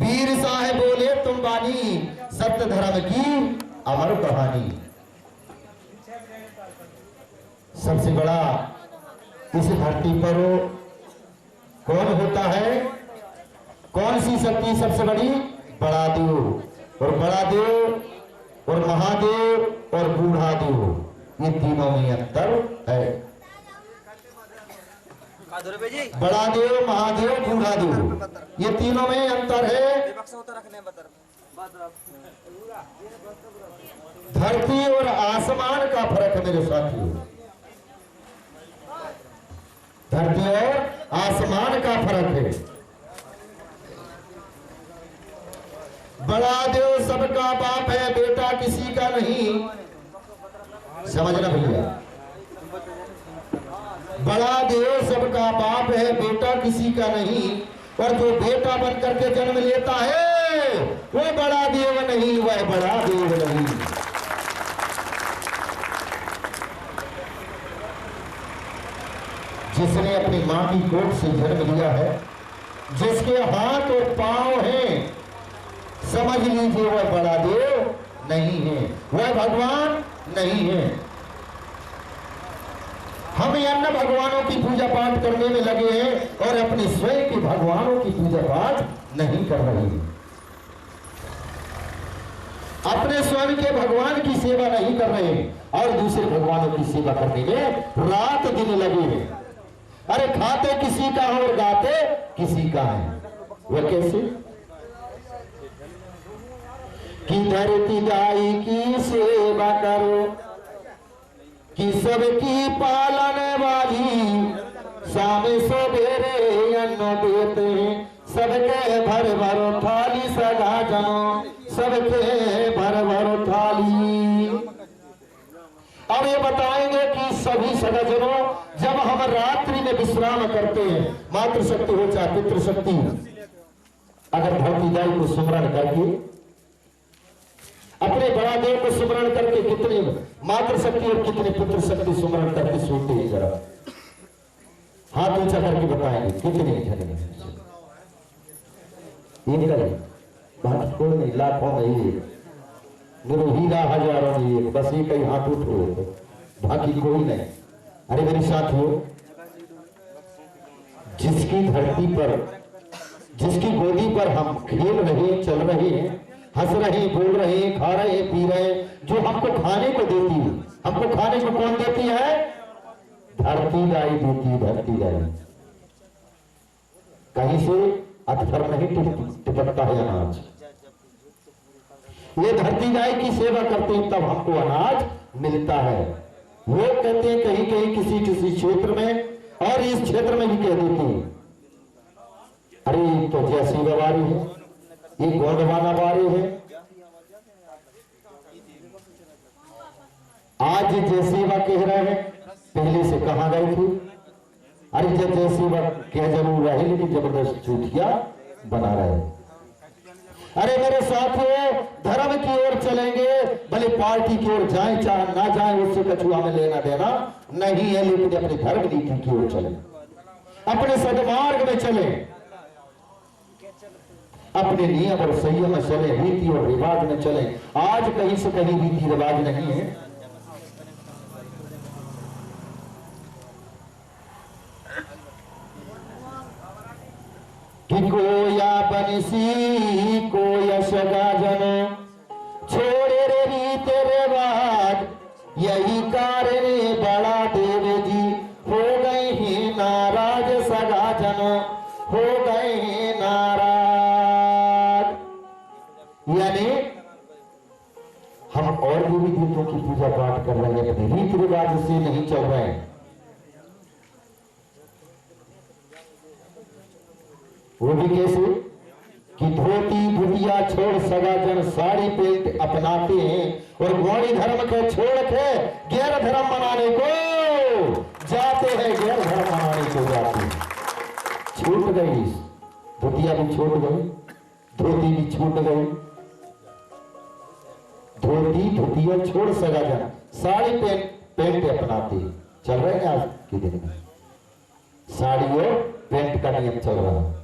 वीर साहेब बोले तुम बानी, सत्य धर्म की अमर कहानी। सबसे बड़ा इस धरती पर कौन होता है? कौन सी शक्ति सबसे बड़ी? बड़ा देव। और बड़ा देव और महादेव और बूढ़ा देव, ये तीनों में अंतर है। बड़ा देव, महादेव, बूढ़ा देव, ये तीनों में अंतर है। धरती और आसमान का फर्क मेरे साथियों, धरती और आसमान का फर्क है। बड़ा देव सबका बाप है, बेटा किसी का नहीं। समझना भैया, बड़ा देव सबका बाप है, बेटा किसी का नहीं। और जो बेटा बन करके जन्म लेता है वो बड़ा देव नहीं, वह बड़ा देव नहीं। जिसने अपनी मां की कोख से जन्म लिया है, जिसके हाथ और पांव हैं, समझ लीजिए वह बड़ा देव नहीं है, वह भगवान नहीं है। हम अन्य भगवानों की पूजा पाठ करने में लगे हैं और अपने स्वयं के भगवानों की पूजा पाठ नहीं कर रहे हैं। अपने स्वयं के भगवान की सेवा नहीं कर रहे हैं और दूसरे भगवानों की सेवा करने में रात दिन लगे हैं। अरे खाते किसी का है और गाते किसी का है, वह कैसे? कि धरती गाई की सेवा करो, कि सबकी पालन वाली, शाम सवेरे अन्न देते हैं, सबके भर भर थाली सगा जनो, सबके भर भर थाली। अब ये बताएंगे कि सभी सगाजनों, जब हम रात्रि में विश्राम करते हैं, मातृशक्ति हो चाहे पितृशक्ति, अगर धरती गाई को स्मरण करके, अपने बड़ा देव को स्मरण करके कितने मातृशक्ति और कितने पितृशक्ति स्मरण करके सोते हैं, जरा हाथ ऊंचा करके बताएंगे कितने जने? बात कोई नहीं, लाखों में एक, मेरे हीरा हजारों में एक, बस एक ही हाथ उठो, बाकी कोई नहीं। अरे मेरे साथियों, जिसकी धरती पर, जिसकी गोदी पर हम खेल रहे, चल रहे हैं, हंस रहे, बोल रहे, खा रहे, पी रहे, जो हमको खाने को देती है, हमको खाने को कौन देती है? धरती गाई देती है, धरती गाई। कहीं से अथर नहीं टिपकता है अनाज, ये धरती गाय की सेवा करते हैं तब हमको अनाज मिलता है। लोग कहते हैं कहीं कहीं किसी किसी क्षेत्र में, और इस क्षेत्र में भी कह देते हैं अरे तो जैसी गवारी है, ये गौरवाना वारी है। आज जैसी वा कह रहे हैं, पहले से कहा गई थी। अरे जब जैसी वा कह जरूर रहे, लेकिन जबरदस्त चूतिया बना रहे। अरे मेरे साथियों, धर्म की ओर चलेंगे, भले पार्टी की ओर जाए चाहे ना जाए, उससे कछुआ में लेना देना नहीं है, लेकिन अपने धर्म नीति की ओर चले, अपने सदमार्ग में चले, अपने नियम और संयम में चले, रीति और रिवाज में चले। आज कहीं से कहीं रीति रिवाज नहीं है। कि कोया बंसी कोया सगा जनो, छोड़े रे रीत रिवाज, यही कारण बड़ा देव जी हो गए हैं नाराज, सगा जनो हो गए हैं नाराज। यानी हम और भी देवों की पूजा पाठ कर रहे हैं, अपने रीति रिवाज से नहीं चल रहे हैं। वो भी कैसे कि धोती धुतिया छोड़ सगाजन साड़ी पेंट अपनाते हैं और गौड़ी धर्म को छोड़ के गैर धर्म मनाने को जाते हैं, गैर धर्म मनाने को जाते हैं। छूट गई, धुतिया भी छूट गई, धोती भी छूट गई, धोती धुतिया छोड़ सगाजन साड़ी पेंट अपनाते हैं। चल रहे हैं आज के दिन में साड़ी और पेंट का नियम चल रहा है।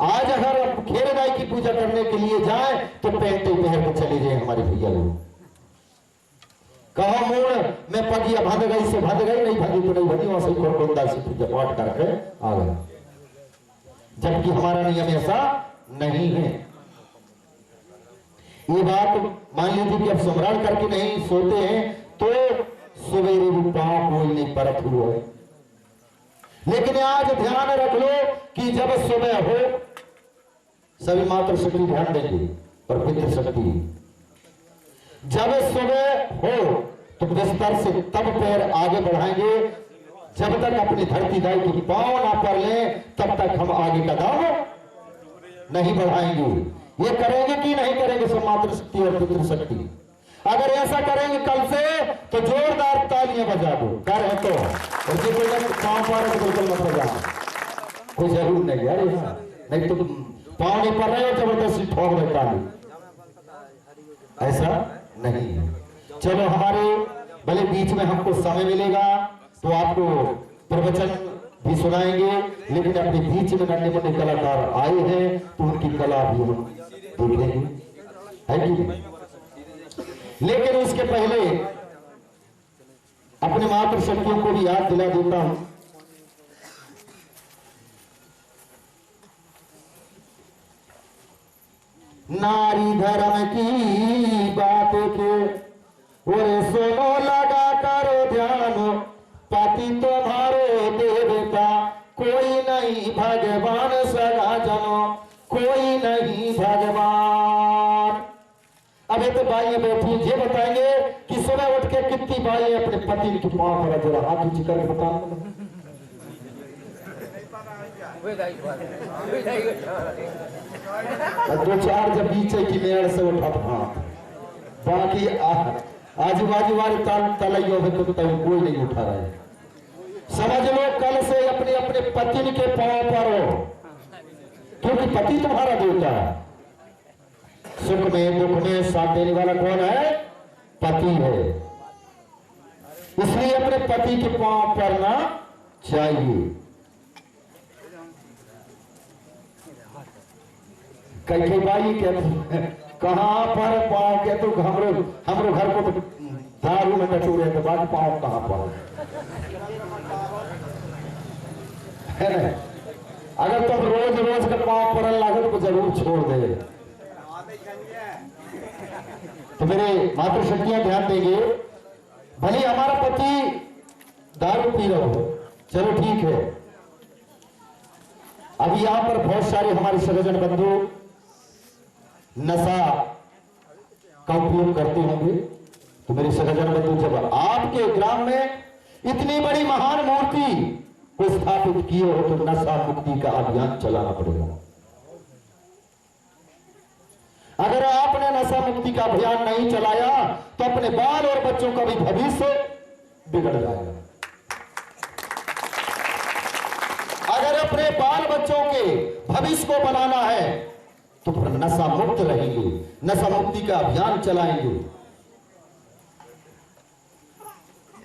आज अगर हम खेर गाय की पूजा करने के लिए जाए तो पैंटे पहन के चले जाए हमारे भैया लोग। कहो मोड़ मैं पगिया भाग गई से भाग गई, नहीं भागी तो नहीं भागी, वहां से कोरकोंदा से पूजा पाठ करके आ गए, जबकि हमारा नियम ऐसा नहीं है। ये बात मान लीजिए कि अब स्मरण करके नहीं सोते हैं तो सवेरे भी पांव कोई नहीं परत हुआ है। लेकिन आज ध्यान रख लो कि जब सुबह हो, सभी मातृ शक्ति ध्यान देंगे और पितृ शक्ति, जब सुबह हो तो बिस्तर से तब पैर आगे बढ़ाएंगे जब तक अपनी धरती दाई की पांव ना पर लें, तब तक हम आगे कदम नहीं बढ़ाएंगे। ये करेंगे कि नहीं करेंगे सब मातृ शक्ति और पितृ शक्ति? अगर ऐसा करेंगे कल से तो जोरदार तालियां बजा दो, कर है तो पांव पर बिल्कुल मत बजाना, कोई जरूर नहीं यार, नहीं तो पांव नहीं पड़ रहे हो जबरदस्ती ठोक दे ताली, ऐसा नहीं है। चलो हमारे भले बीच में हमको समय मिलेगा तो आपको प्रवचन भी सुनाएंगे, लेकिन अपने बीच में नन्हे मुन्ने कलाकार आए हैं तो उनकी कला भी हम देखेंगे, है कि नहीं? लेकिन उसके पहले अपने मातृ शक्तियों को भी याद दिला देता हूं। नारी धर्म की बात के और सुनो लगा करो ध्यान, पति तुम्हारे देवता कोई नहीं भगवान, सगा जनो कोई नहीं भगवान। अबे तो बाइयां बैठी ये बताएंगे कि सुबह उठ के कितनी बाइयां अपने पति की पांव पर जरा हाथ ऊंची करके बताओ। दो चार जब बीच की मेड़ से उठा हाथ, बाकी आजू बाजू वाले तलैयों में तो कोई नहीं उठा रहा है। समझ लो कल से अपने अपने पति के पांव पर हो, क्योंकि पति तुम्हारा देवता है। सुख में दुख में साथ देने वाला कौन है? पति है। इसलिए अपने पति के पांव पड़ना चाहिए। कई बाई कहते कहां पर पांव के, तो हमरो घर को तो दारू में कटोरे तो बाकी पांव कहां पर है? अगर तुम रोज रोज का पांव पड़ने लगे तो जरूर छोड़ दे। तो मेरे मातृशक्तियां ध्यान देंगे, भले हमारा पति दारू पी रहा हो, चलो ठीक है। अब यहां पर बहुत सारे हमारे सज्जन बंधु नशा का उपयोग करते होंगे, तो मेरे सज्जन बंधु जब आपके ग्राम में इतनी बड़ी महान मूर्ति को स्थापित किए हो तो नशा मुक्ति का अभियान चलाना पड़ेगा। अगर आपने नशा मुक्ति का अभियान नहीं चलाया तो अपने बाल और बच्चों का भी भविष्य बिगड़ जाएगा। अगर अपने बाल बच्चों के भविष्य को बनाना है तो फिर नशा मुक्त रहेंगे, नशा मुक्ति का अभियान चलाएंगे।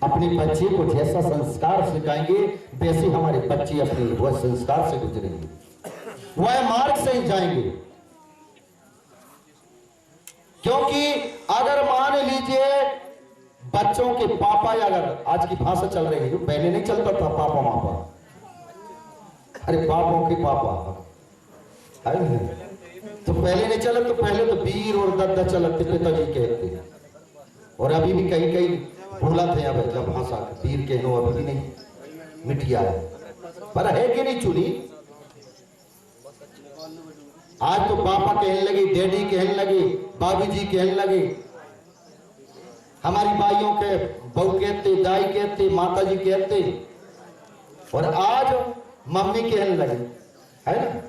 अपने बच्चे को जैसा संस्कार सिखाएंगे वैसे हमारे बच्चे अपने वह संस्कार से गुजरेंगे, वह मार्ग से ही जाएंगे। क्योंकि अगर मान लीजिए बच्चों के पापा, या अगर आज की भाषा चल रही है, पहले नहीं चलता था पापा मापा, अरे पापों के पापा है, तो पहले नहीं चला, तो पहले तो वीर और दद्दा चलते पिताजी कहते, और अभी भी कहीं कहीं भूला थे। अब जब भाषा वीर कहनो अभी भी नहीं मिटिया है, पर है कि नहीं चुनी। आज तो पापा कहने लगे, डैडी कहने लगे, बाबूजी कहने लगे, हमारी भाइयों के बहू कहते, दाई कहते, माताजी कहते, और आज मम्मी कहने लगे, है ना।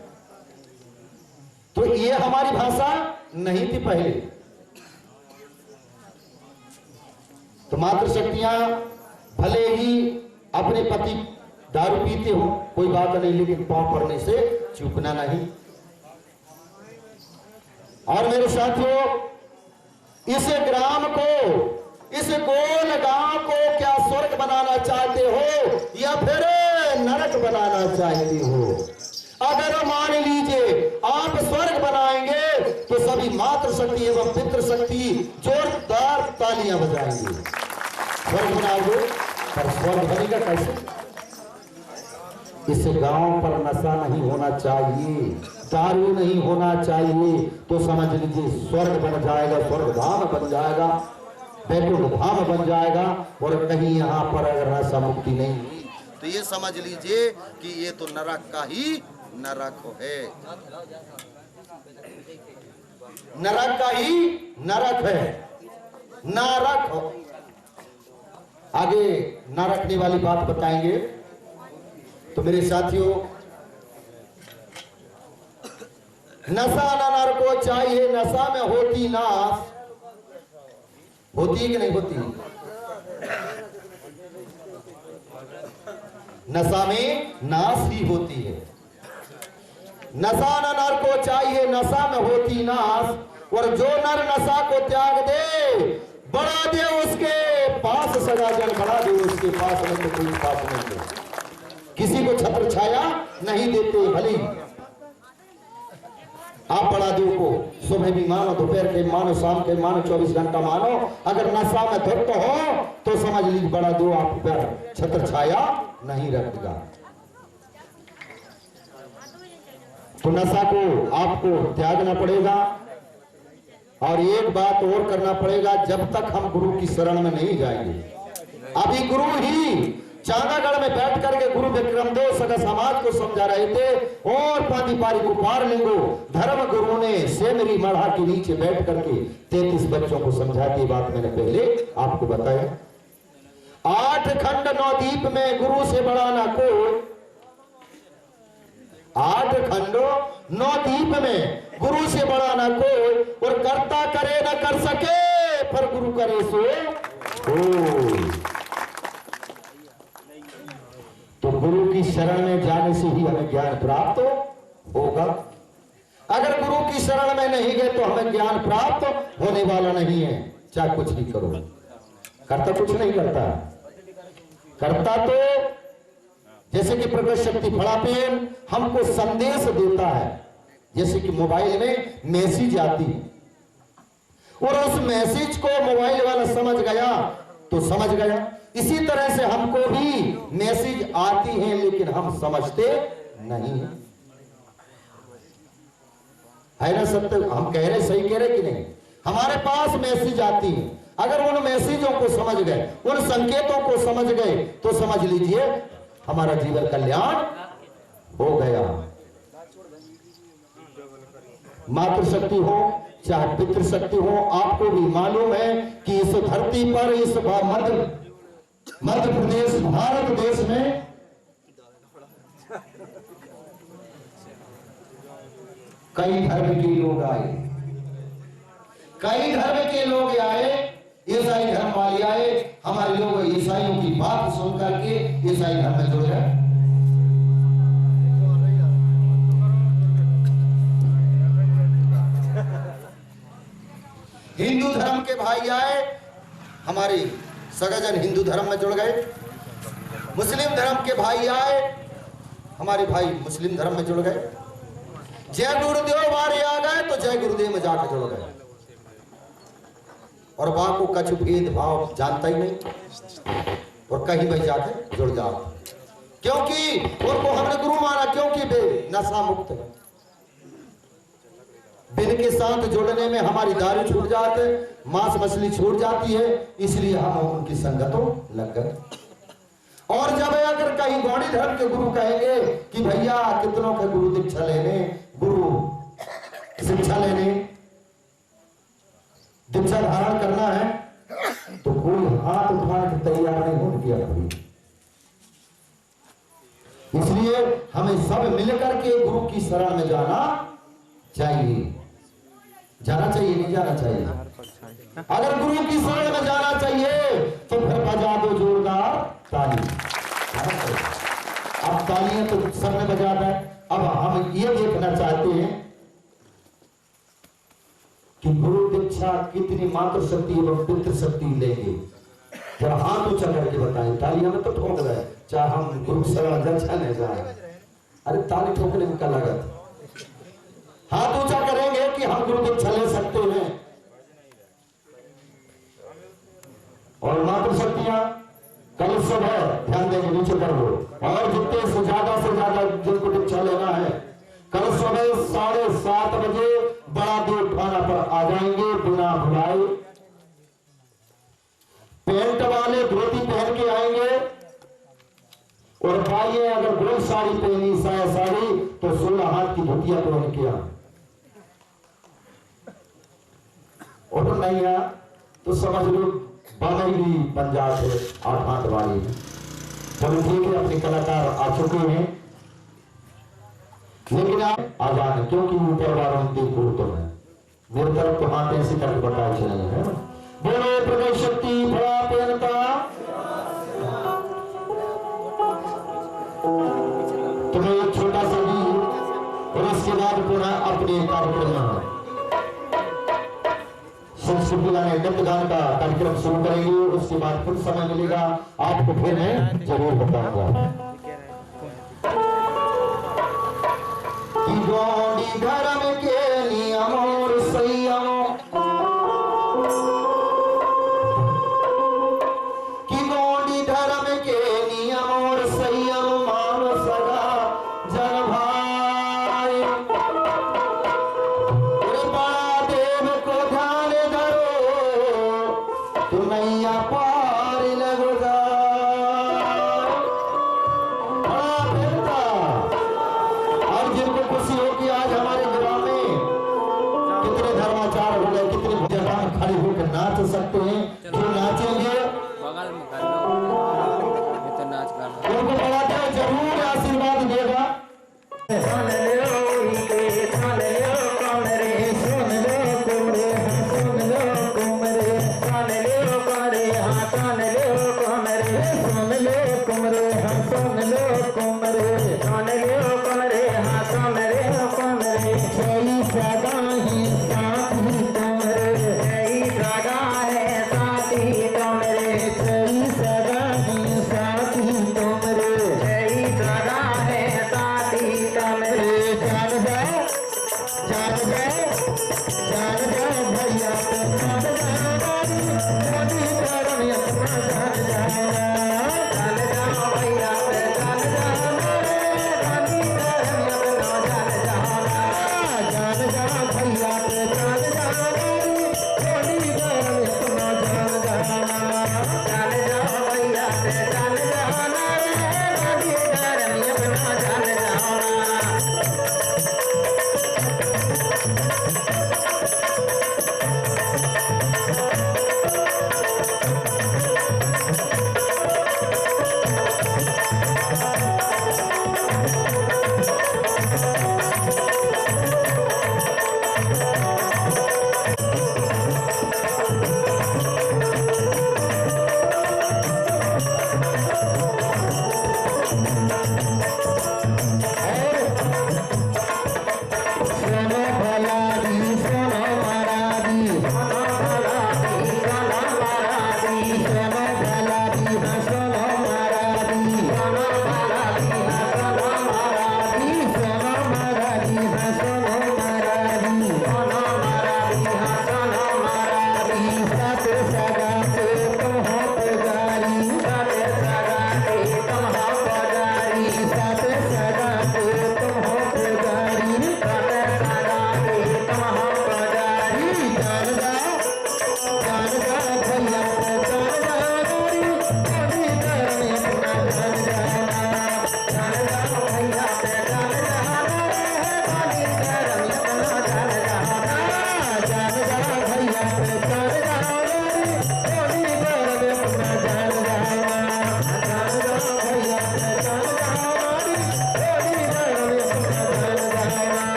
तो ये हमारी भाषा नहीं थी पहले। तो मातृशक्तियां भले ही अपने पति दारू पीते हो कोई बात नहीं, लेकिन पांव पड़ने से चूकना नहीं। और मेरे साथियों, इस ग्राम को, इस गोल गांव को क्या स्वर्ग बनाना चाहते हो या फिर नरक बनाना चाहते हो? अगर मान लीजिए सभी मातृशक्ति एवं पितृशक्ति जोरदार तालियां बजाएंगे। स्वर्ग बनाओगे, पर स्वर्ग बनेगा कैसे? इस गांव पर नशा नहीं होना चाहिए, दारू नहीं होना चाहिए, तो समझ लीजिए स्वर्ग बन जाएगा, स्वर्ग धाम बन जाएगा, वैकुंठ धाम बन जाएगा। और कहीं यहाँ पर अगर नशा मुक्ति नहीं हुई तो ये समझ लीजिए कि ये तो नरक का ही नरक है, नरक का ही नरक है, नरक हो। आगे न रखने वाली बात बताएंगे। तो मेरे साथियों, नशा न नर को चाहिए, नशा में होती नाश, होती है कि नहीं होती? नशा में नाश ही होती है। नशा न नर को चाहिए, नशा में होती नाश, और जो नर नशा को त्याग दे, बढ़ा दे उसके पास सजा जन, बढ़ा दे उसके पास नहीं तो कोई पास नहीं दे। किसी को छत्र छाया नहीं देते, भली आप बढ़ा दो को, सुबह भी मानो, दोपहर के मानो, शाम के मानो, 24 घंटा मानो, अगर नशा में धुत हो तो समझ लीजिए बढ़ा दो आप पर छत्र छाया नहीं रखेगा। तो नशा को आपको त्यागना पड़ेगा। और एक बात और करना पड़ेगा, जब तक हम गुरु की शरण में नहीं जाएंगे। अभी गुरु ही चांदागढ़ में बैठ करके गुरु विक्रमदेव सगा समाज को समझा रहे थे, और पानी पारी को पार लेंगो। धर्म गुरु ने सेमरी मढ़ा के नीचे बैठ करके 33 बच्चों को समझा दी। बात मैंने पहले आपको बताया। 8 खंड 9 द्वीप में गुरु से बड़ा ना कोई, 8 खंडों 9 द्वीप में गुरु से बड़ा ना कोई, और कर्ता करे ना कर सके, पर गुरु करे सो कोई। तो गुरु की शरण में जाने से ही हमें ज्ञान प्राप्त होगा। अगर गुरु की शरण में नहीं गए तो हमें ज्ञान प्राप्त होने वाला नहीं है। चाहे कुछ भी करो, करता कुछ नहीं करता, करता तो जैसे कि प्रकट शक्ति फड़ा पेन हमको संदेश देता है, जैसे कि मोबाइल में मैसेज आती है, और उस मैसेज को मोबाइल वाला समझ गया तो समझ गया। इसी तरह से हमको भी मैसेज आती है, लेकिन हम समझते नहीं है। है ना सत्य? हम कह रहे, सही कह रहे कि नहीं? हमारे पास मैसेज आती है, अगर उन मैसेजों को समझ गए, उन संकेतों को समझ गए, तो समझ लीजिए हमारा जीवन कल्याण हो गया। मातृशक्ति हो चाहे पितृशक्ति हो, आपको भी मालूम है कि इस धरती पर, इस मध्य प्रदेश भारत देश में कई धर्म के लोग आए, कई धर्म के लोग आए, ईसाई धर्म वाले आए। हमारे लोग ईसाइयों की बात सुन करके ईसाई धर्म में जुड़ गए। हिंदू धर्म के भाई आए, हमारे सगाजन हिंदू धर्म में जुड़ गए। मुस्लिम धर्म के भाई आए, हमारे भाई मुस्लिम धर्म में जुड़ गए। जय गुरुदेव वाले आ गए तो जय गुरुदेव में जाकर जुड़ गए, और वहां को कछु भेदभाव जानता ही नहीं, और कहीं भाई जाके जुड़ जाओ, क्योंकि उनको हमने गुरु माना, क्योंकि वे नशा मुक्त है। बिन के साथ जुड़ने में हमारी दारू छूट जाते, मांस मछली छूट जाती है, इसलिए हम उनकी संगतों लग गए। और जब अगर कहीं गौड़ी धर्म के गुरु कहेंगे कि भैया कितनों के गुरु दीक्षा लेने, गुरु शिक्षा लेने, दीक्षा धारण करना है, तो कोई हाथ उठाने की तैयार नहीं हो गया कभी। इसलिए हमें सब मिलकर के गुरु की शरण में जाना चाहिए। जाना चाहिए, नहीं जाना चाहिए? अगर गुरु की शरण में जाना चाहिए तो फिर बजा दो जोरदार ताली। अब तालियां तो सबने बजा है। अब हम ये देखना चाहते हैं कि गुरु दीक्षा कितनी मातृशक्ति एवं पितृशक्ति लेंगे। जरा हाथ ऊंचा करके बताएं। तालियां में तो ठोक रहे, चाहे हम गुरु शरण नहीं जाए। अरे ताली ठोकने में क्या लागत? हाथ ऊंचा करेंगे कि हम गुरु दीक्षा ले आएंगे बिना भुलाए, पैंट वाले धोती पहन के आएंगे, और भाई अगर गोल साड़ी पहनी, साया साड़ी, तो 16 हाथ की धोतिया पहन के आए। और नहीं आया तो समझ लो बनेली पंजाब है 8 हाथ वाली। चलो ठीक है, अपने कलाकार आ चुके हैं, लेकिन आप आजाद, क्योंकि ऊपर वालों की गुरु है, मेरी तरफ तो हाथ ऐसे करके बताया चले है। बोलो प्रभु शक्ति बड़ा प्यारता। तुम्हें एक छोटा सा गीत और उसके बाद पुनः अपने कार्यक्रम संस्कृति गाने नृत्य गान का कार्यक्रम शुरू करेंगे। उसके बाद कुछ समय मिलेगा आपको, फिर मैं जरूर बताऊंगा कि गौड़ी धर्म के नियम और संयम, कि गौड़ी धर्म के नियम और संयम मान सगा जन भाई। बड़ा देव को ध्यान धरो, तुम नैया पार लग जाए। और जिनको खुशी हो कि आज हमारे ग्राम में कितने धर्माचार हो गए, कितने जगह खड़े होकर नाच सकते हैं, जो नाचेंगे उनको बड़ा देव जरूर आशीर्वाद देगा।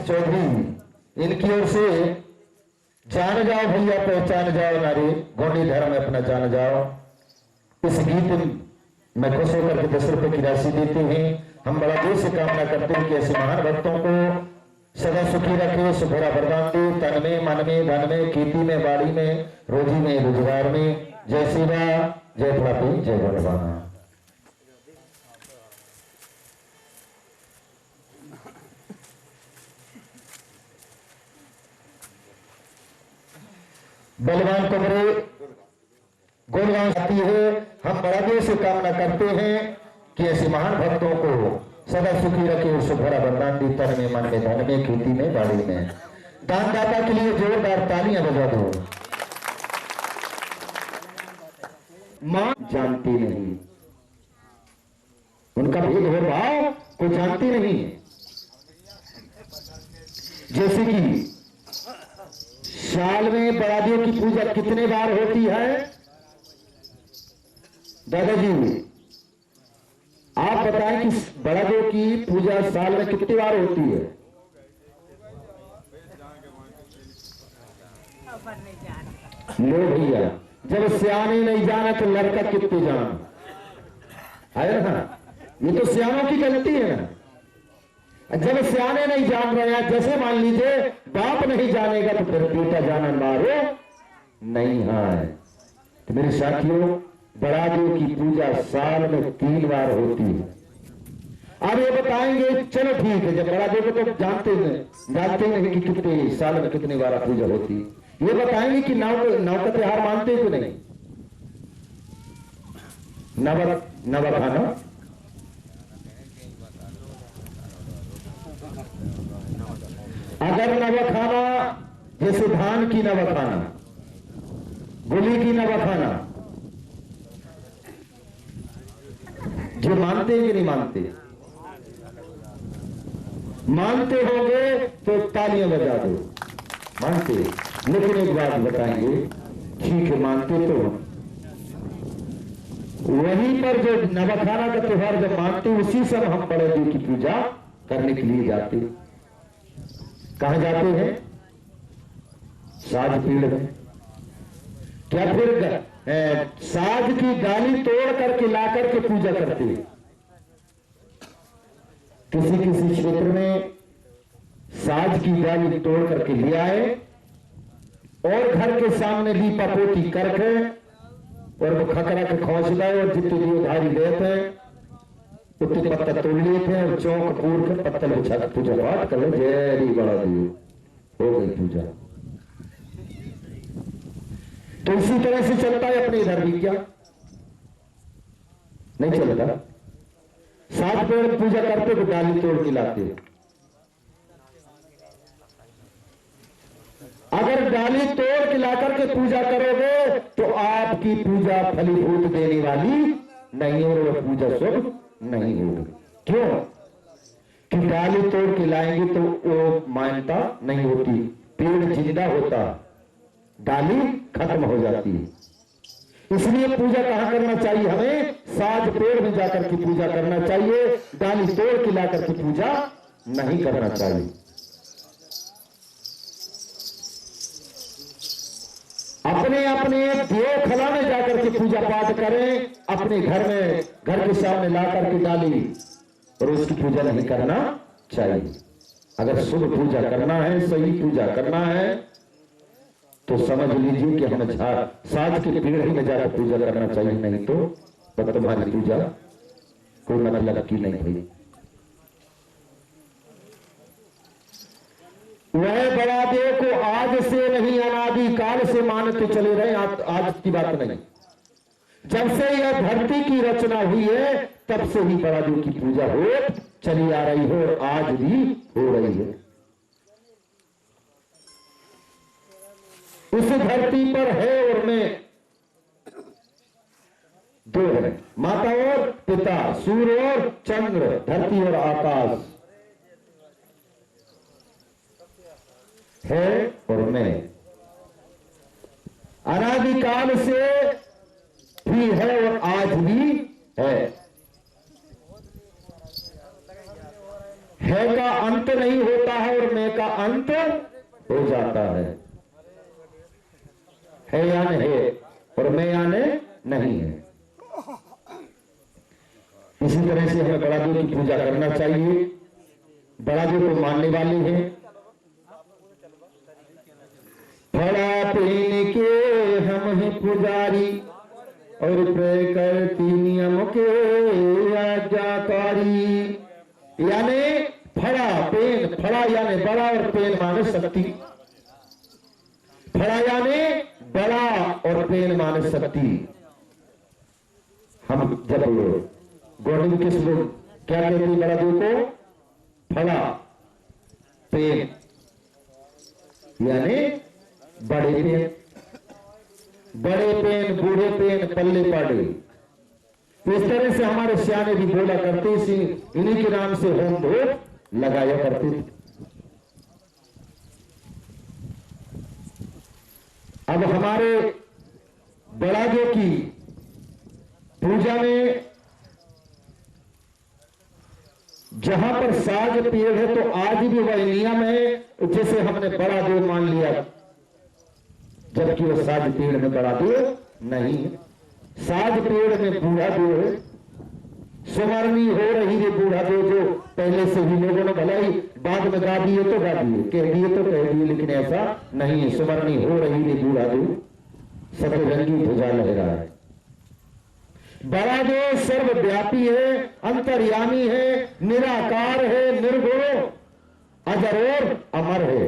चौधरी, इनकी ओर से जान जाओ भैया पहचान जाओ नारी, गौंडी धर्म में अपना जान जाओ। इस गीत में खुश होकर के 10 रुपए की राशि देते हैं। हम बड़ा देर से कामना करते हैं कि ऐसे महान भक्तों को सदा सुखी रखे, सुखरा वरदान दे, तन में, मन में, धन में, खेती में, बाड़ी में, रोजी में, रोजगार में। जय शिवा, जय प्रापी, जय भगवान। बलवान कमरे गुणगान आती है। हम बड़ा देव से कामना करते हैं कि ऐसे महान भक्तों को सदा सुखी रखे और सुभरा वरदान दी, तन में, मन में, धन में, खेती में, बाड़ी में। दानदाता के लिए जोरदार तालियां बजा दो। मां जानती नहीं, उनका भेदभाव को जानती नहीं है। जैसे कि साल में बड़ा देव की पूजा कितने बार होती है दादाजी, आप बताएं कि बड़ा देव की पूजा साल में कितनी बार होती है? लो भैया, जब सियाने नहीं जाना तो लड़का कितने जान है ना, ये तो सियानों की गलती है ना। जब सियाने नहीं जान रहे हैं, जैसे मान लीजिए बाप नहीं जानेगा तो फिर बेटा जाना मारो नहीं है। तो मेरे साथियों, बड़ा देव की पूजा साल में 3 बार होती है। अब ये बताएंगे, चलो ठीक है, जब बड़ा देव को तो जानते नहीं कि कितने साल में कितनी बार पूजा होती है। ये बताएंगे कि नौ का त्योहार मानते कि नहीं? नवखाना अगर नवखाना जैसे धान की नवखाना, गुली की नवखाना, जो मानते हैं कि नहीं मानते? मानते होंगे तो तालियां बजा दो। मानते, लेकिन एक बात बताएंगे, ठीक है मानते तो वहीं पर जो नवखाना का त्योहार जब मानते, उसी समय हम बड़े देव की पूजा करने के लिए जाते। कहां जाते हैं? साज पीड़ में। क्या फिर साज की डाली तोड़ करके ला करके पूजा करते हैं? किसी किसी क्षेत्र में साज की डाली तोड़ करके ले आए और घर के सामने लीपा पोती करके और वो खकरा के खोस गए और जितने देवधारी गए थे उतने पत्ता तोड़ लिए थे और चौक पूर के पत्थर बिछा के पूजा पाठ कर लो। जय बड़ा देव, हो गई पूजा। तो इसी तरह से चलता है अपने इधर भी, क्या नहीं चलता? 7 पेड़ पूजा करते तो डाली तोड़ के लाते। अगर डाली तोड़ के लाकर के पूजा करोगे तो आपकी पूजा फलीभूत देने वाली नहीं और वह पूजा शुभ नहीं होगी। क्यों? कि डाली तोड़ के लाएंगे तो वो मान्यता नहीं होती। पेड़ जिंदा होता, डाली खत्म हो जाती है। इसलिए पूजा कहां करना चाहिए? हमें साज पेड़ में जाकर के पूजा करना चाहिए, डाली तोड़ के लाकर के पूजा नहीं करना चाहिए। अपने अपने देव खला में जाकर के पूजा पाठ करें, अपने घर में, घर के सामने ला करके डाली और उसकी पूजा नहीं करना चाहिए। अगर शुभ पूजा करना है, सही पूजा करना है तो समझ लीजिए कि हमें साज के पेड़ ही में जाकर पूजा करना चाहिए, नहीं तो तुम्हारी पूजा कोई मतलब की नहीं हुई। वह बड़ा देव को आज से नहीं, अनादि काल से मानते चले रहे, आज की बात नहीं। जब से यह धरती की रचना हुई है तब से ही बड़ा देव की पूजा हो चली आ रही है और आज भी हो रही है। इस धरती पर है और मैं दो है, माता और पिता, सूर्य और चंद्र, धरती और आकाश है और मैं अनादिकाल से भी है और आज भी है का अंत नहीं होता है और मैं का अंत हो जाता है यानी है और मैं यानी नहीं है। इसी तरह से हमें बड़ा देव की पूजा करना चाहिए। बड़ा देव को मानने वाले हैं। फड़ा पीन के हम ही पुजारी और प्रय करती नियम के आज्ञाकारी। यानी फड़ा पेन, फड़ा यानी बड़ा और पेन माने शक्ति। फड़ा यानी बड़ा और पेन माने शक्ति। हम जब गौरव किस लोग क्या कहते हैं बड़ा देव को? फला पेन, यानी बड़े पेन। बड़े पेन, बूढ़े पेन, पल्ले पड़े। इस तरह से हमारे सियाने भी बोला करते, इन्हीं के नाम से होम धूप लगाया करते थे। अब हमारे बड़ा देव की पूजा में जहां पर साज पेड़ है तो आज भी वह नियम है जैसे हमने बड़ा देव मान लिया, जबकि वो साज पेड़ में बड़ा देव नहीं है। साज पेड़ में बूढ़ा देव है। सुमरनी हो रही है बूढ़ा देव, जो पहले से ही लोगों ने भला ही बाद में गा दिए तो गा दिए, कह दिए तो कह दिए, लेकिन ऐसा नहीं है। सुमरनी हो रही है बूढ़ा देव, सफेद रंगी ध्वजा लहरा है। बड़ा देव सर्वव्यापी है, अंतर्यामी है, निराकार है, निर्गुण, अजर और अमर है।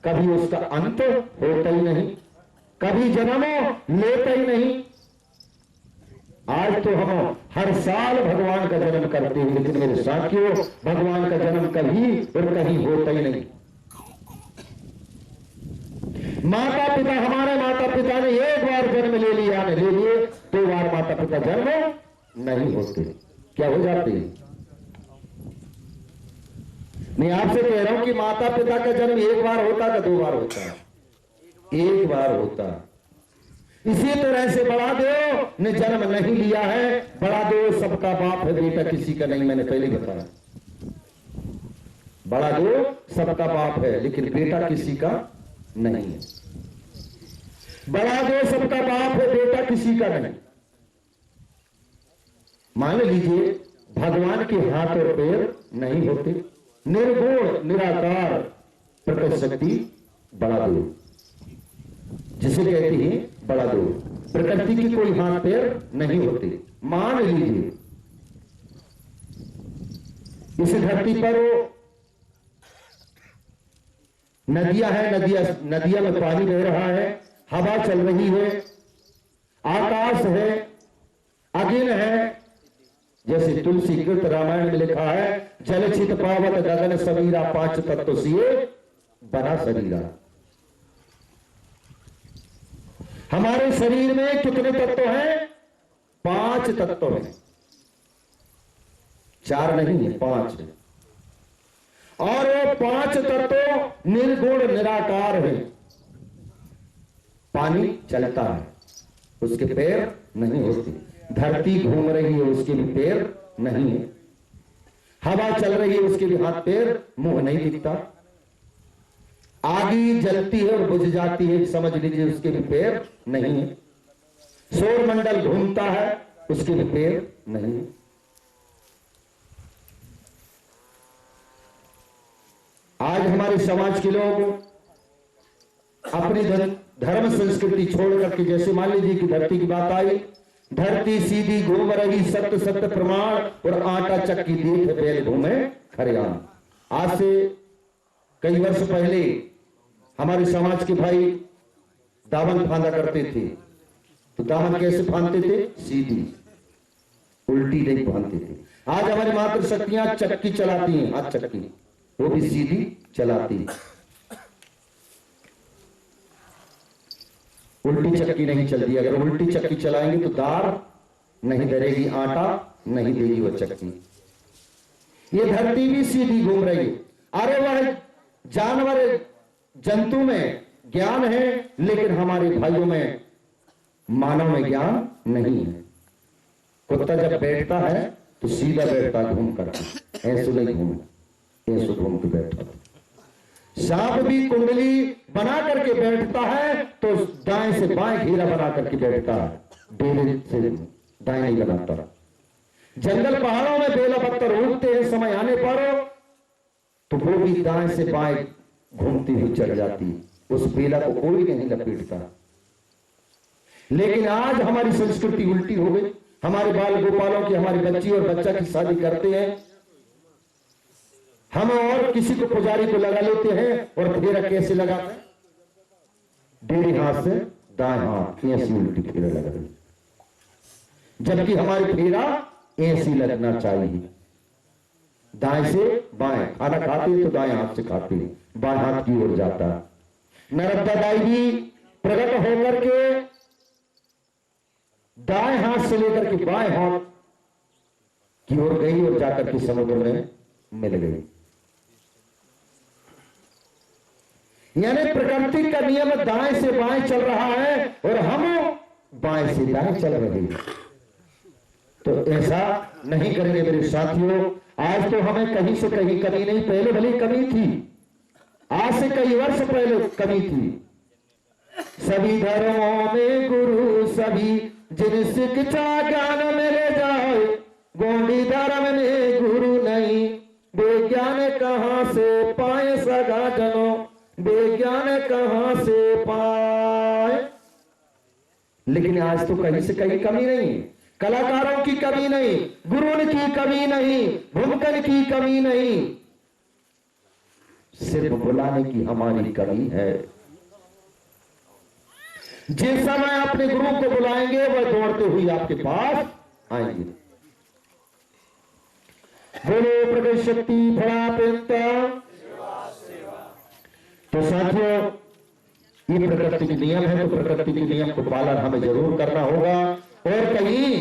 कभी उसका अंत होता ही नहीं, कभी जन्म लेता ही नहीं। आज तो हम हर साल भगवान का जन्म करते हैं, लेकिन मेरे साथियों भगवान का जन्म कभी और कहीं होता ही नहीं। माता पिता, हमारे माता पिता ने एक बार जन्म ले लिया, ले लिए, 2 बार माता पिता जन्म नहीं होते। क्या हो जाते? मैं आपसे कह रहा हूं कि माता पिता का जन्म 1 बार होता का 2 बार होता? 1 बार होता। इसी तरह से बड़ा देव ने जन्म नहीं लिया है। बड़ा देव सबका बाप है, बेटा किसी का नहीं। मैंने पहले बताया बड़ा देव सबका बाप है, लेकिन बेटा किसी का नहीं है। बड़ा देव सबका बाप है, बेटा किसी का नहीं। मान लीजिए भगवान के हाथ और पैर नहीं होते, निर्गुण निराकार प्रकट शक्ति बड़ा देव, जिसे कहते हैं बड़ा देव। प्रकृति की कोई हाथ पैर नहीं होते। मान लीजिए इस धरती पर नदियां हैं, नदिया में पानी बह रहा है, हवा चल रही है, आकाश है, अग्नि है। जैसे तुलसी कृत रामायण में लिखा है, जल छित पावत गगन समीरा, 5 तत्व सिए बना शरीरा। हमारे शरीर में कितने तत्व हैं? 5 तत्व हैं। 4 नहीं है, 5 है। और वो 5 तत्व निर्गुण निराकार है। पानी चलता है, उसके पैर नहीं होते। धरती घूम रही है, उसके भी पैर नहीं है। हवा चल रही है, उसके भी हाथ पैर मुंह नहीं दिखता। आगी जलती है और बुझ जाती है, समझ लीजिए उसके भी पैर नहीं है। सौर मंडल घूमता है, उसके भी पैर नहीं है। आज हमारे समाज के लोग अपनी धर्म संस्कृति छोड़ करके, जैसे मान लीजिए कि धरती की बात आई, धरती सीधी घूम रही, सत्य सत्य प्रमाण, और आटा चक्की देख बैल घूमे खरियान। आज से कई वर्ष पहले हमारे समाज के भाई दामन फांदा करते थे। तो दामन कैसे फांदते थे? सीधी, उल्टी नहीं फांदते थे। आज हमारी मातृशक्तियां चक्की चलाती हैं, हाथ चक्की, वो भी सीधी चलाती, उल्टी चक्की नहीं चलती। अगर उल्टी चक्की चलाएंगे तो दार नहीं धरेगी, आटा नहीं देगी वो चक्की। ये धरती भी सीधी घूम रही। अरे वह जानवर जंतु में ज्ञान है, लेकिन हमारे भाइयों में, मानव में ज्ञान नहीं है। कुत्ता जब बैठता है तो सीधा बैठता, घूम कर, ऐसे नहीं घूमना, ऐसे घूम के बैठता। सांप भी कुंडली बना करके बैठता है तो दाएं से बाएं घेरा बना करके बैठता है, डेरे से दाएं नहीं बनाता। जंगल पहाड़ों में बेला पत्थर उगते हैं, समय आने पर तो वो भी दाएं से बाएं घूमती हुई चढ़ जाती, उस बेला को कोई नहीं लपेटता। लेकिन आज हमारी संस्कृति उल्टी हो गई। हमारे बाल गोपालों की, हमारी बच्ची और बच्चा की शादी करते हैं, हम और किसी को पुजारी को लगा लेते हैं, और फेरा कैसे लगाते हैं? डेढ़े हाथ से दाएं हाथ ऐसी उल्टी फेरा लग रही, जबकि हमारी फेरा ऐसी लगना चाहिए, दाएं से बाएं। खाना खाते तो दाएं हाथ से खाते, बाएं हाथ की ओर जाता। नर्मदा दाई भी प्रकट होकर के दाएं हाथ से लेकर के बाएं हाथ की ओर गई और जाकर के समुद्र में मिल गई। यानी प्रकृति का नियम दाएं से बाएं चल रहा है और हम बाएं से दाएं चल रहे हैं। तो ऐसा नहीं करेंगे मेरे साथियों। आज तो हमें कहीं से कहीं कमी नहीं, पहले भले कमी थी, आज से कई वर्ष पहले कमी थी। सभी धर्मों में गुरु सभी, जिन शिक्षा ज्ञान मिले जाए, गोंडी धर्म में गुरु नहीं, विज्ञान कहां से पाए सगा जनों, विज्ञान कहां से पाए। लेकिन आज तो कहीं से कहीं कमी नहीं, कलाकारों की कमी नहीं, गुरुओं की कमी नहीं, भूमकन की कमी नहीं, सिर्फ बुलाने की हमारी कमी है। जिस समय अपने गुरु को बुलाएंगे वह दौड़ते हुए आपके पास आएंगे। बोलो प्रगट शक्ति फड़ा पेंता। तो साथियों, ये प्रकृति के नियम है, तो प्रकृति के नियम को पालन हमें जरूर करना होगा। और कहीं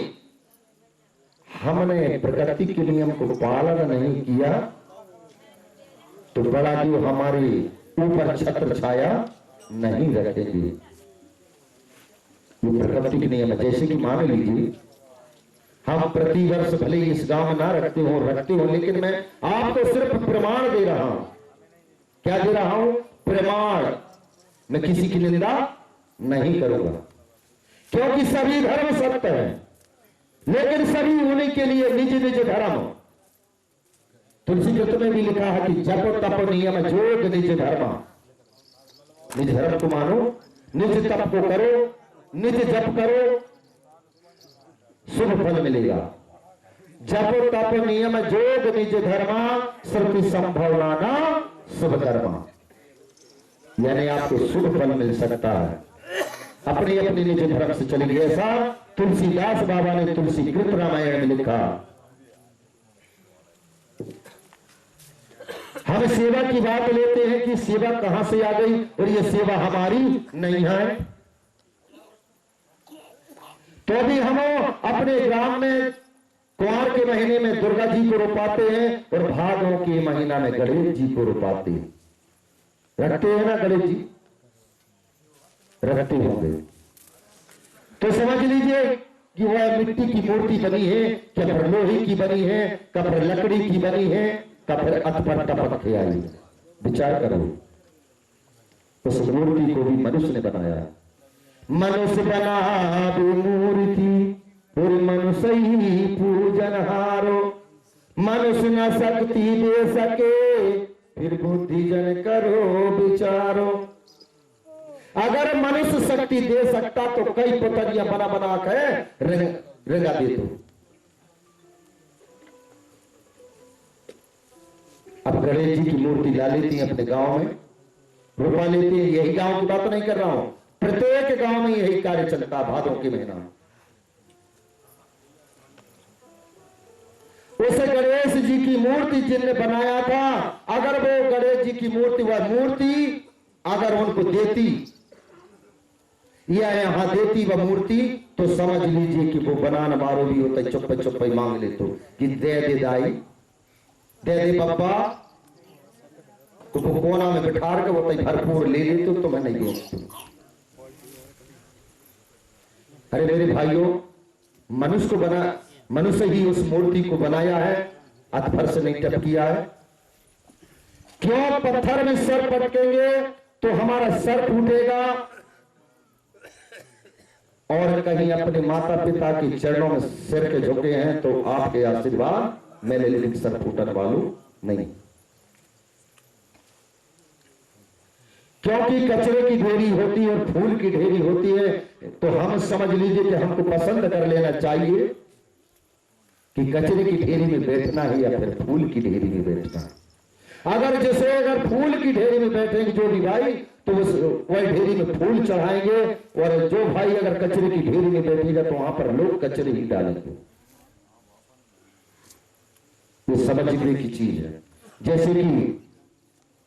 हमने प्रकृति के नियम को पालन नहीं किया तो बड़ा जो हमारे ऊपर छत्र छाया नहीं रखेंगे। ये प्रकृति के नियम है। जैसे कि मान लीजिए हम प्रति वर्ष भले इस गांव में ना रखते हो, लेकिन मैं आपको सिर्फ प्रमाण दे रहा हूं। क्या दे रहा हूं? प्रमाण। मैं किसी की निंदा नहीं करूंगा, क्योंकि सभी धर्म सत्य है, लेकिन सभी उन्हीं के लिए निज निज धर्म। तुलसी गीत में भी लिखा है कि जप तप नियम जोग निज धर्म। निज धर्म को मानो, निज तप को करो, निज जप करो, शुभ फल मिलेगा। जप तप नियम जोग निज धर्मा, श्रुति संभव नाना शुभ कर्मा। यानी आपको शुभ फल मिल सकता है अपने अपने निज धर्म से चलेगी। ऐसा तुलसीदास बाबा ने तुलसी कृत रामायण में लिखा। हम सेवा की बात लेते हैं कि सेवा कहां से आ गई, और ये सेवा हमारी नहीं है। तो भी हम अपने ग्राम में कुंवर के महीने में दुर्गा जी को रोपाते हैं और भादों के महीना में गणेश जी को रोपाते हैं। रखते हैं ना गणेश जी? रखते होंगे। तो समझ लीजिए कि वह मिट्टी की मूर्ति बनी है, क्या फिर लोहे की बनी है, क्या फिर लकड़ी की बनी है, क्या फिर अतपर टपक के आई। विचार करो, उस मूर्ति को भी मनुष्य ने बनाया। मनुष्य बना मूर्ति और मनुष्य ही पूजनहारो, मनुष्य न शक्ति दे सके, फिर बुद्धि जन करो विचारो। अगर मनुष्य शक्ति दे सकता तो कई पुतलियां बना बना के रंगा दे दो। अब गणेश जी की मूर्ति ला लेती है अपने गांव में, रुपा लेती है। यही गांव की बात नहीं कर रहा हूं, प्रत्येक गांव में यही कार्य चलता भादों के महीना में। उस गणेश जी की मूर्ति जिनने बनाया था, अगर वो गणेश जी की मूर्ति वह मूर्ति अगर उनको देती या यहां देती वह मूर्ति, तो समझ लीजिए कि वो बनाना मारो भी होता, चुप्पे चुप्पे मांग ले तो कि दे दे दाई, दे दे बाबा, तो वो कोना में बिठा के वो भरपूर ले लेते तो मैं नहीं दूंगा। अरे मेरे भाइयों, मनुष्य को बना, मनुष्य ही उस मूर्ति को बनाया है, अतफर से नहीं टप किया है। क्यों? पत्थर में सर पटकेंगे तो हमारा सर टूटेगा, और कहीं अपने माता पिता के चरणों में सिर के झुके हैं तो आपके आशीर्वाद मेरे लिए सर फूटने वालों नहीं। क्योंकि कचरे की ढेरी होती है और फूल की ढेरी होती है, तो हम समझ लीजिए कि हमको पसंद कर लेना चाहिए कि कचरे की ढेरी में बैठना है या फिर फूल की ढेरी में बैठना है। अगर जैसे अगर फूल की ढेरी में बैठेंगे जो भी भाई तो वही ढेरी में फूल चढ़ाएंगे, और जो भाई अगर कचरे की ढेरी में बैठेगा तो वहां पर लोग कचरे ही डालेंगे। ये समझने की चीज है। जैसे कि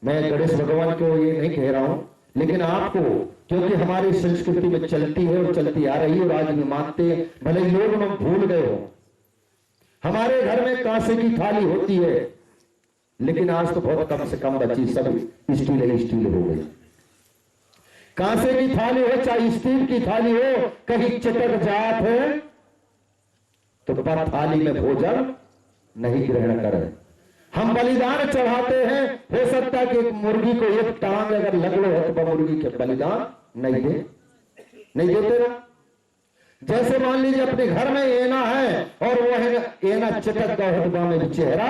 मैं गणेश भगवान को ये नहीं कह रहा हूं, लेकिन आपको, क्योंकि हमारी संस्कृति में चलती है और चलती आ रही है और आज भी मानते हैं, भले ही लोग हम भूल गए हो। हमारे घर में कांसे की थाली होती है, लेकिन आज तो बहुत कम से कम बची, सब स्टील हो गई। कांसे की थाली हो चाहे स्टील की थाली हो, कहीं चटक जात है तो पर थाली में भोजन नहीं ग्रहण करें। हम बलिदान चढ़ाते हैं, हो सकता है कि एक मुर्गी को एक टांग अगर लगलो हो तो मुर्गी के बलिदान नहीं देते ना। जैसे मान लीजिए अपने घर में एना है और वो है एना चटक का हटबा में भी चेहरा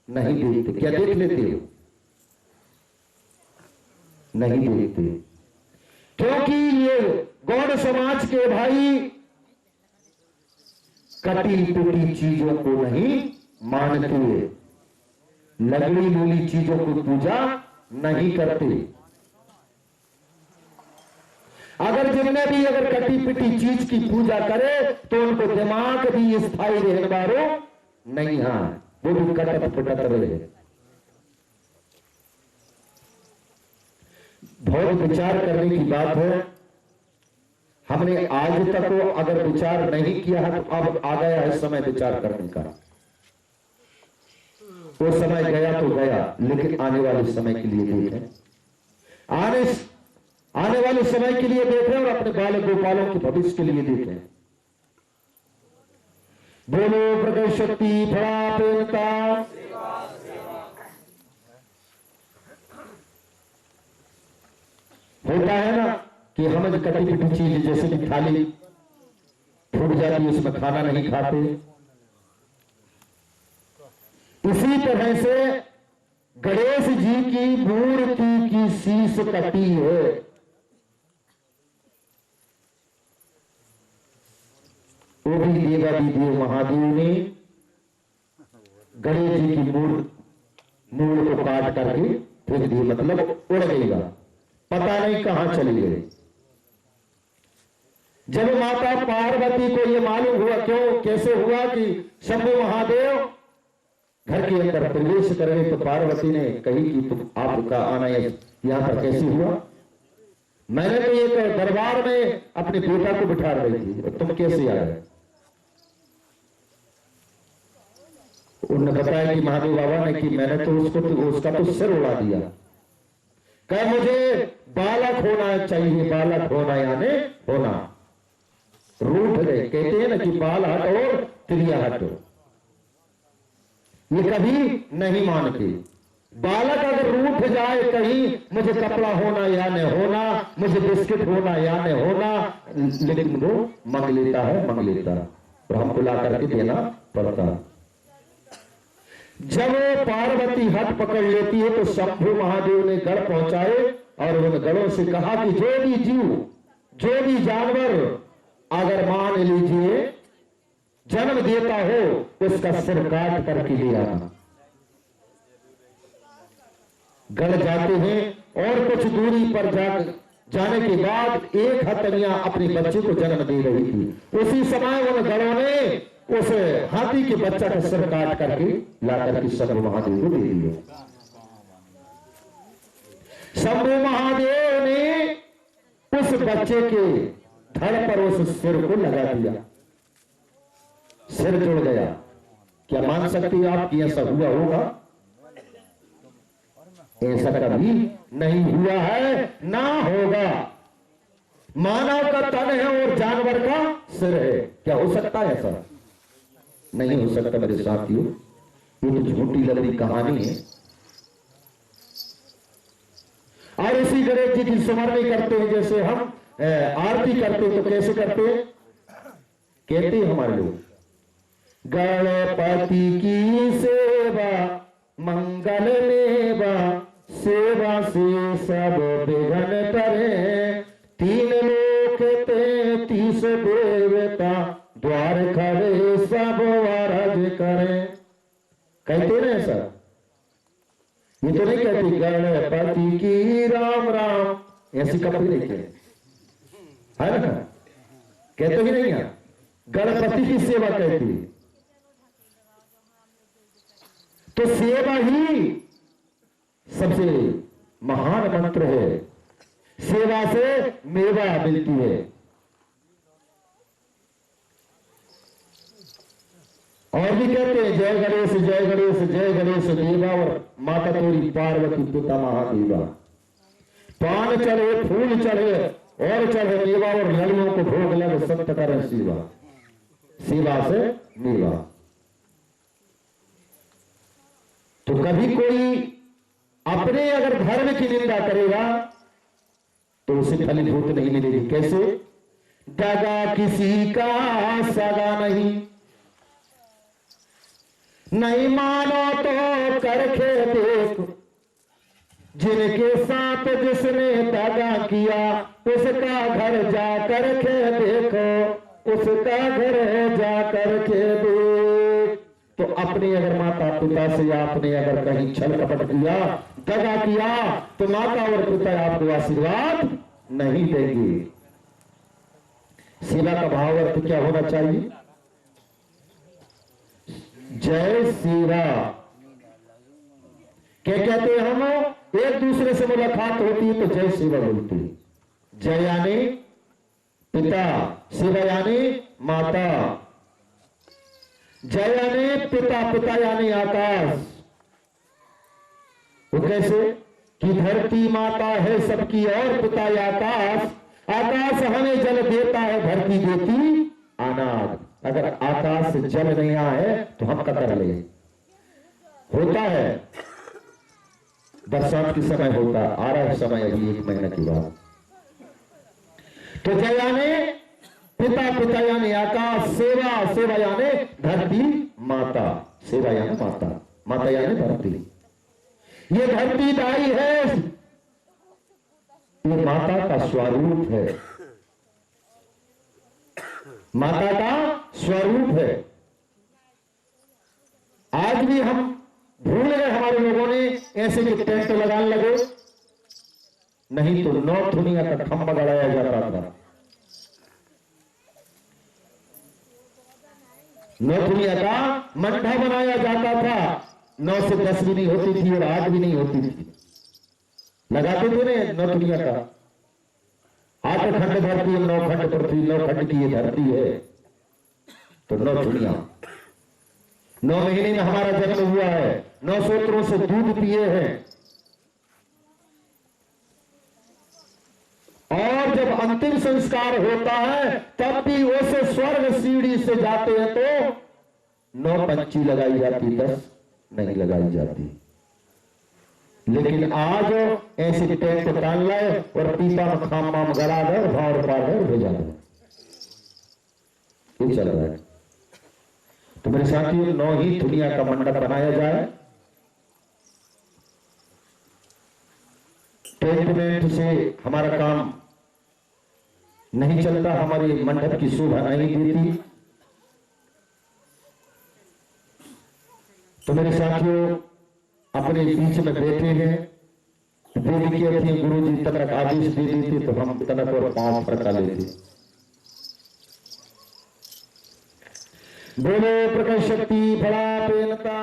नहीं देखते, क्या देख लेते हो? नहीं देखते, क्योंकि ये गौड़ समाज के भाई कटी टूटी चीजों को नहीं मानते, लगड़ी लूली चीजों को पूजा नहीं करते। अगर जिनने भी अगर कटी पिटी चीज की पूजा करे तो उनको दिमाग भी स्थायी रहने वालों नहीं, हाँ वो भी कटत फटत रहे। बहुत विचार करने की बात है। हमने आज तक वो अगर विचार नहीं किया है तो अब आ गया है समय विचार करने का। वो समय गया तो गया, लेकिन आने वाले समय के लिए देखें, आने वाले समय के लिए देखें और अपने बालक गोपालों के भविष्य के लिए देखें। बोलो प्रगट शक्ति फड़ा पेनता। होता है ना कि हम कटी पिटी चीज जैसे कि थाली फूट जाती है, उसमें खाना नहीं खाते। इसी तरह से गणेश जी की मूर्ति की शीश कटी है। वो भी देवादिदेव महादेव ने गणेश जी की मूल को काट करके फेंक दी, मतलब उड़ गईगा, पता नहीं कहां चली गई। जब माता पार्वती को यह मालूम हुआ, क्यों कैसे हुआ कि शंभु महादेव घर के अंदर प्रवेश कर गए, तो पार्वती ने कही कि तुम आपका आना यहां पर कैसे हुआ? मैंने तो एक दरबार में अपने बेटा को बिठा रही थी, तुम कैसे आ गए? उन्होंने बताया कि महादेव बाबा ने कि मैंने तो उसका तो सिर उड़ा दिया। कह मुझे बालक होना चाहिए, बालक होना यानी होना। रूठ गए, कहते हैं ना कि बाल हट और क्रिया हट, ये कभी नहीं मानते। बालक अगर रूठ जाए कहीं, मुझे कपड़ा होना या नहीं होना, मुझे बिस्किट होना या नहीं होना, लेकिन वो मांग लेता है और हमको ला करके देना पड़ता है। जब पार्वती हट पकड़ लेती है तो शंभु महादेव ने गढ़ पहुंचाए और उन गढ़ों से कहा कि जो भी जीव, जो भी जानवर अगर मान लीजिए जन्म देता हो उसका सिर काट करके ले आना। गढ़ जाते हैं और कुछ दूरी पर जाने के बाद एक हथनिया अपने बच्चे को जन्म दे रही थी। उसी समय उन गढ़ों ने उस हाथी के बच्चा का सिर काट करके ला करके शंभु महादेव को दे दिया। शंभु महादेव ने उस बच्चे के धड़ पर उस सिर को लगा दिया, सिर जुड़ गया। क्या मान सकती है आप कि ऐसा हुआ होगा? ऐसा कभी नहीं हुआ है, ना होगा। मानव का तन है और जानवर का सिर है, क्या हो सकता है? ऐसा नहीं हो सकता मेरे साथियों। ये तो झूठी लगी कहानी है। और इसी गणेश जी की स्मरण करते हैं, जैसे हम आरती करते हैं तो कैसे करते हैं? कहते हैं हमारे लोग, गणपति की सेवा मंगल मेवा, सेवा से सब विघ्न टरे, तीन लोक 33 देवता, द्वार खड़े सब आराध करें। कहते ना सर, ये तो नहीं कहती गणपति की राम राम, ऐसी कभी नहीं कहते, है ना? कहते ही नहीं है, गणपति की सेवा कहती है। तो सेवा ही सबसे महान मंत्र है, सेवा से मेवा मिलती है। और भी कहते हैं जय गणेश जय गणेश जय गणेश देवा और माता तोरी पार्वती पिता महादेवा। पान चढ़े फूल चढ़े और चढ़े मेवा और लड़ियों को भोग लग संत करें सेवा, सेवा से मेवा। तो कभी कोई अपने अगर धर्म की निंदा करेगा तो उसे फलीभूत नहीं मिलेगी। कैसे? दगा किसी का सगा नहीं, नहीं मानो तो करके देख, जिनके साथ जिसने दगा किया उसका घर जा करके देखो, उसका घर जा करके देख। तो अपने अगर माता पिता से आपने अगर कहीं छल कपट किया, दगा किया, तो माता और पिता आपको आशीर्वाद नहीं देंगे। सेवा का भाव अर्थ क्या होना चाहिए? जय सेवा। क्या कहते हैं हम? एक दूसरे से मुलाकात होती है तो जय सेवा बोलते हैं। जय यानी पिता, सेवा यानी माता। जय यानी पिता, पिता यानी आकाश। वो कैसे कि धरती माता है सबकी और पिता आकाश, आकाश हमें जल देता है, धरती देती अनाज। अगर आकाश से जल नहीं आया है तो हम क्या कर ले? होता है बरसात के समय होता, आ रहा है समय अभी 1 महीने के बाद। तो जय यानी पिता, पिता यानी आकाश, सेवा, सेवा यानी धरती माता, सेवा यानी माता, माता यानी धरती। ये धरती दाई है, ये माता का स्वरूप है, माता का स्वरूप है। आज भी हम भूल गए, हमारे लोगों ने ऐसे के टेंट लगाने लगे, नहीं तो 9 दुनिया का खंभा गड़ाया जाता था। 9 दुनिया का मंडा बनाया जाता था। 9 से 10 भी नहीं होती थी और 8 भी नहीं होती थी। लगाते थे ना 9 दुनिया का। 8 खंड धरती है, 9 खंड पृथ्वी, 9 खंड की ये धरती है, तो 9 दुनिया। 9 महीने में हमारा जन्म हुआ है, 9 सूत्रों से दूध पिए हैं। और जब अंतिम संस्कार होता है तब भी उस स्वर्ग सीढ़ी से जाते हैं तो 9 पंची लगाई जाती, 10 नहीं लगाई जाती। लेकिन आज ऐसे टेंट टांग लाए और पीपा में खाम माम गला दे, भाव पार भेजा दे, ये चल रहा है। तो मेरे साथियों 9 ही दुनिया का मंडप बनाया जाए। टेंट वेंट से हमारा काम नहीं चलता, हमारी मंडप की शोभा नहीं देती। तो मेरे साथियों अपने बीच में बैठे हैं, देवी की थी गुरु जी तनक आदेश दे देते तो हम तनक और पांव फड़का लेते। बोलो प्रकाश शक्ति बड़ा पेनता।